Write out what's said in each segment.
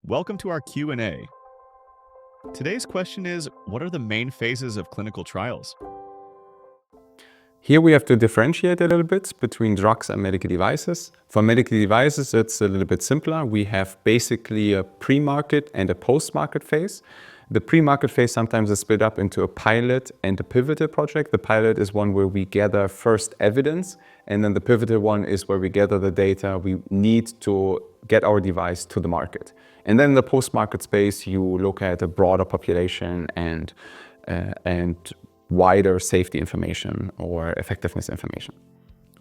Welcome to our Q&A. Today's question is, what are the main phases of clinical trials? Here we have to differentiate a little bit between drugs and medical devices. For medical devices, it's a little bit simpler. We have basically a pre-market and a post-market phase. The pre-market phase sometimes is split up into a pilot and a pivotal project. The pilot is one where we gather first evidence, and then the pivotal one is where we gather the data we need to get our device to the market. And then in the post-market space, you look at a broader population and wider safety information or effectiveness information.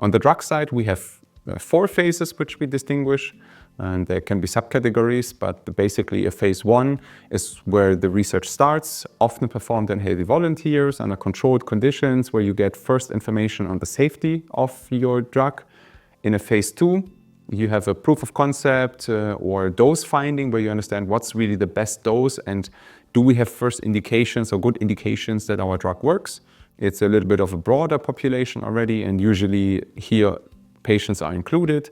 On the drug side, we have 4 phases which we distinguish, and there can be subcategories, but basically a phase 1 is where the research starts, often performed in healthy volunteers under controlled conditions, where you get first information on the safety of your drug. In a phase 2, you have a proof of concept or dose finding, where you understand what's really the best dose and do we have first indications or good indications that our drug works. It's a little bit of a broader population already, and usually here patients are included.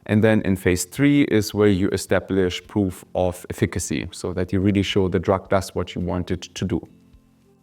And then in phase 3 is where you establish proof of efficacy, so that you really show the drug does what you want it to do.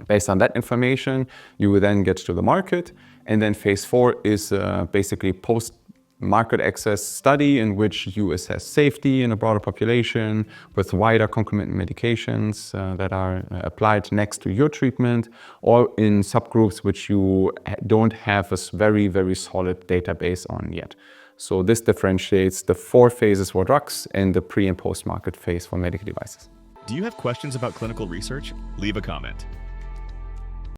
Based on that information, you will then get to the market. And then phase 4 is basically post-market access study, in which you assess safety in a broader population with wider concomitant medications that are applied next to your treatment, or in subgroups which you don't have a very, very solid database on yet. So this differentiates the 4 phases for drugs and the pre- and post-market phase for medical devices. Do you have questions about clinical research? Leave a comment.